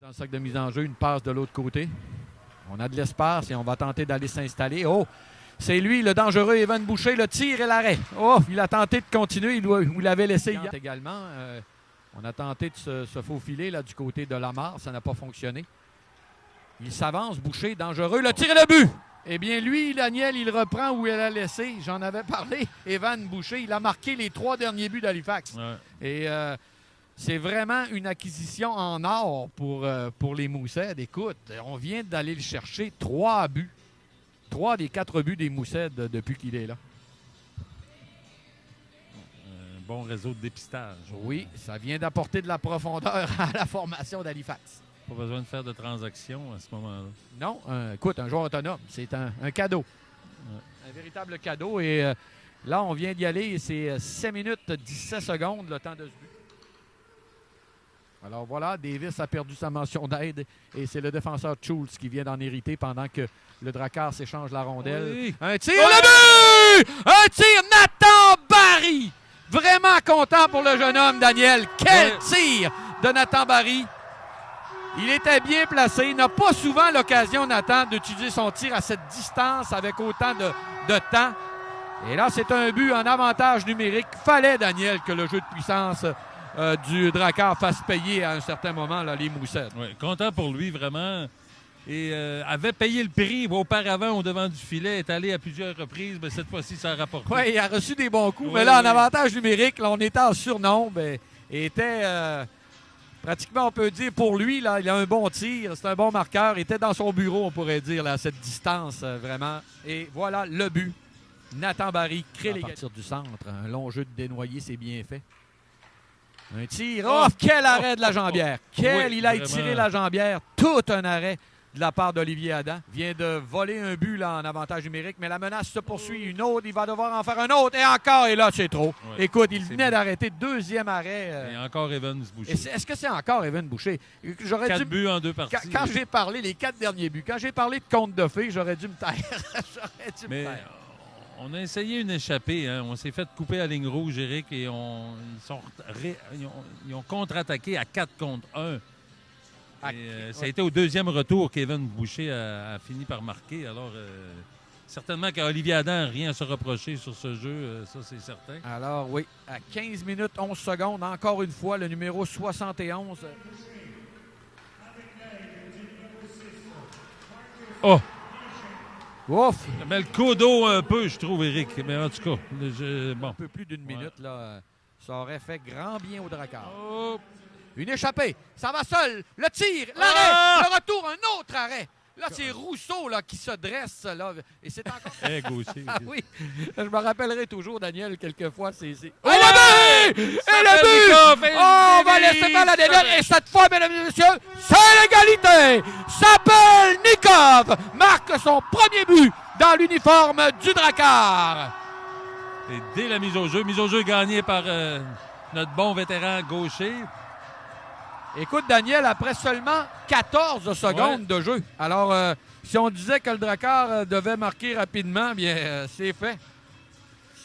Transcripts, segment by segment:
Dans le sac de mise en jeu, une passe de l'autre côté. On a de l'espace et on va tenter d'aller s'installer. Oh, c'est lui, le dangereux Evan Boucher, le tir et l'arrêt. Oh, il a tenté de continuer, il l'avait laissé hier. Également, on a tenté de se faufiler là, du côté de Lamar, ça n'a pas fonctionné. Il s'avance, Boucher, dangereux, le tir et le but! Eh bien, lui, Daniel, il reprend où il a laissé. J'en avais parlé. Evan Boucher, il a marqué les 3 derniers buts d'Halifax. Ouais. Et c'est vraiment une acquisition en or pour les Mooseheads. Écoute, on vient d'aller le chercher 3 buts. 3 des 4 buts des Mooseheads depuis qu'il est là. Un bon réseau de dépistage. Oui, ça vient d'apporter de la profondeur à la formation d'Halifax. Pas besoin de faire de transactions à ce moment-là. Non, écoute, un joueur autonome, c'est un cadeau. Ouais. Un véritable cadeau. Et là, on vient d'y aller. C'est 7 minutes 17 secondes le temps de ce but. Alors voilà, Davis a perdu sa mention d'aide et c'est le défenseur Schultz qui vient d'en hériter pendant que le Drakkar s'échange la rondelle. Oui. Un tir, le but! Un tir, Nathan Barry! Vraiment content pour le jeune homme, Daniel. Quel tir de Nathan Barry! Il était bien placé. Il n'a pas souvent l'occasion, Nathan, d'utiliser son tir à cette distance avec autant de temps. Et là, c'est un but en avantage numérique. Fallait, Daniel, que le jeu de puissance du Drakkar fasse payer à un certain moment là, les Mooseheads. Oui, content pour lui, vraiment. Et avait payé le prix auparavant au devant du filet, est allé à plusieurs reprises, mais cette fois-ci, ça a rapporté. Oui, il a reçu des bons coups. Mais là, en avantage numérique, là, on était en surnombre et était... pratiquement, on peut dire, pour lui, là, il a un bon tir, c'est un bon marqueur. Il était dans son bureau, on pourrait dire, là, à cette distance, vraiment. Et voilà le but. Nathan Barry crée les partir du centre. Un long jeu de dénoyé, c'est bien fait. Un tir. Oh, quel arrêt de la jambière. Il a étiré la jambière. Tout un arrêt de la part d'Olivier Adam. Vient de voler un but là, en avantage numérique, mais la menace se poursuit. Une autre, il va devoir en faire un autre. Et encore, et là, c'est trop. Ouais, écoute, il venait d'arrêter. Deuxième arrêt. Et encore Evan Boucher. Est-ce que c'est encore Evan Boucher? 4 buts en 2 parties. Quand j'ai parlé, les 4 derniers buts, quand j'ai parlé de conte de fées, j'aurais dû me taire. On a essayé une échappée. Hein. On s'est fait couper à ligne rouge, Éric, et ils ont contre-attaqué à 4 contre 1. Ça a été au deuxième retour qu'Evan Boucher a fini par marquer. Alors, certainement qu'Olivier Adam n'a rien à se reprocher sur ce jeu, ça c'est certain. Alors oui, à 15 minutes 11 secondes, encore une fois, le numéro 71. Oh! Ouf! Mais le codo un peu, je trouve, Éric. Mais en tout cas, bon. Un peu plus d'une minute, là, ça aurait fait grand bien au Drakkar. Oh. Une échappée, ça va seul, le tir, l'arrêt, le retour, un autre arrêt. Là, c'est Rousseau là, qui se dresse, là, et c'est encore... Gaucher. Oui, je me rappellerai toujours, Daniel, quelquefois, c'est... Oh, le but! Et le but! Oh, on va laisser faire la dernière, et cette fois, mesdames et messieurs, c'est l'égalité! S'appelle Nikov, marque son premier but dans l'uniforme du Drakkar. Et dès la mise au jeu gagnée par notre bon vétéran Gaucher. Écoute, Daniel, après seulement 14 secondes de jeu. Alors, si on disait que le Drakkar devait marquer rapidement, bien, c'est fait.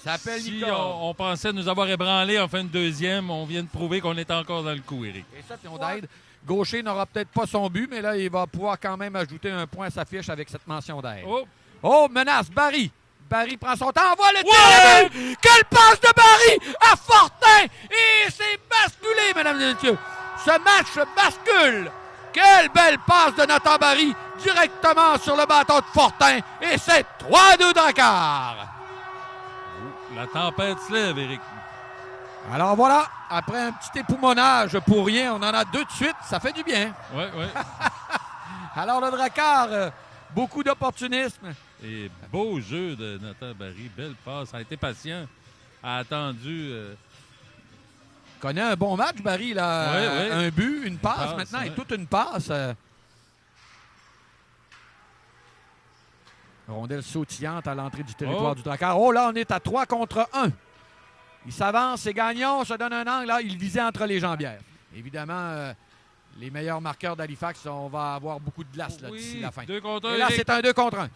Ça s'appelle si Nikov. On pensait nous avoir ébranlé en fin de deuxième, on vient de prouver qu'on est encore dans le coup, Éric. Et ça, on d'aide. Gaucher n'aura peut-être pas son but, mais là, il va pouvoir quand même ajouter un point à sa fiche avec cette mention d'aide. Oh, menace, Barry. Barry prend son temps, envoie le tir! Quelle passe de Barry à Fortin! Et c'est basculé, mesdames et messieurs. Ce match bascule. Quelle belle passe de Nathan Barry directement sur le bâton de Fortin. Et c'est 3-2 Drakkar. La tempête se lève, Éric. Alors voilà, après un petit époumonnage pour rien, on en a 2 de suite. Ça fait du bien. Oui. Alors le Drakkar, beaucoup d'opportunisme. Et beau jeu de Nathan Barry. Belle passe. A été patient. A attendu... Connaît un bon match, Barry, là. Oui. Un but, une passe maintenant, et toute une passe. Rondelle sautillante à l'entrée du territoire du Drakkar. Oh, là, on est à 3 contre 1. Il s'avance, c'est Gagnon, se donne un angle. Là, il visait entre les jambières. Évidemment, les meilleurs marqueurs d'Halifax, on va avoir beaucoup de glace là, d'ici la fin. 2 contre 1. Et là, c'est un 2 contre 1.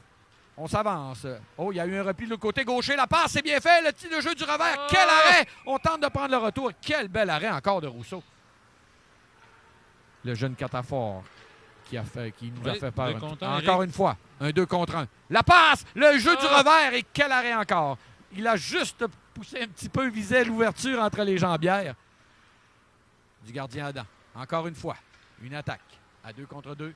On s'avance. Oh, il y a eu un repli de l'autre côté gaucher. La passe, c'est bien fait. Le petit jeu du revers. Quel arrêt! On tente de prendre le retour. Quel bel arrêt encore de Rousseau. Le jeune catafore. qui nous a Oui, fait peur. 2 contre 1, Encore Eric. une fois, un 2 contre 1. La passe, le jeu du revers et quel arrêt encore. Il a juste poussé un petit peu, visait l'ouverture entre les jambières du gardien Adam. Encore une fois, une attaque à 2 contre 2.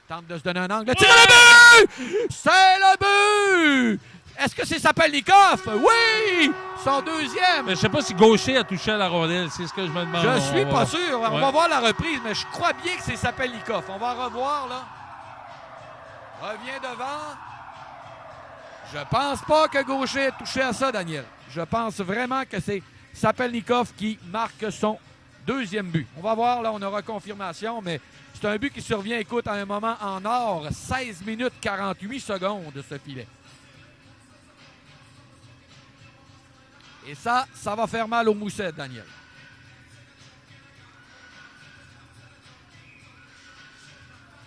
Tente de se donner un angle. Tire le but! C'est le but! Est-ce que c'est Sapelnikov? Oui! Son deuxième! Mais je sais pas si Gaucher a touché à la rondelle, c'est ce que je me demande. Je suis pas sûr. On Ouais. va voir la reprise, mais je crois bien que c'est Sapelnikov. On va revoir, là. Revient devant. Je pense pas que Gaucher ait touché à ça, Daniel. Je pense vraiment que c'est Sapelnikov qui marque son deuxième but. On va voir, là, on aura confirmation, mais c'est un but qui survient, écoute, à un moment en or. 16 minutes 48 secondes, ce filet. Et ça va faire mal aux moussettes, Daniel.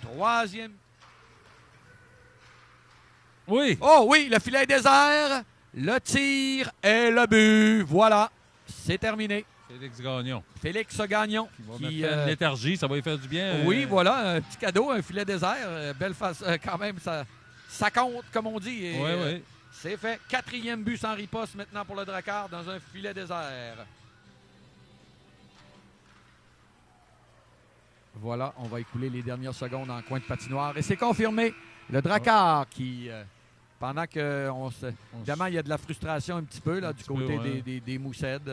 Troisième. Oui. Oh oui, le filet est désert. Le tir et le but. Voilà, c'est terminé. Félix Gagnon. Félix Gagnon. Il va Qui, mettre une léthargie, ça va lui faire du bien. oui, voilà, un petit cadeau, un filet désert. Belle face, quand même, ça compte, comme on dit. Et, Oui, oui. c'est fait. 4e but sans riposte maintenant pour le Drakkar dans un filet désert. Voilà, on va écouler les dernières secondes en coin de patinoire. Et c'est confirmé. Le Drakkar qui, pendant que évidemment, il y a de la frustration un petit peu là, du côté ouais. des Moussettes.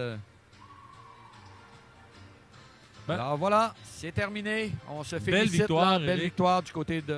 Ben, alors voilà, c'est terminé. On se félicite. belle victoire, Belle Éric. victoire du côté du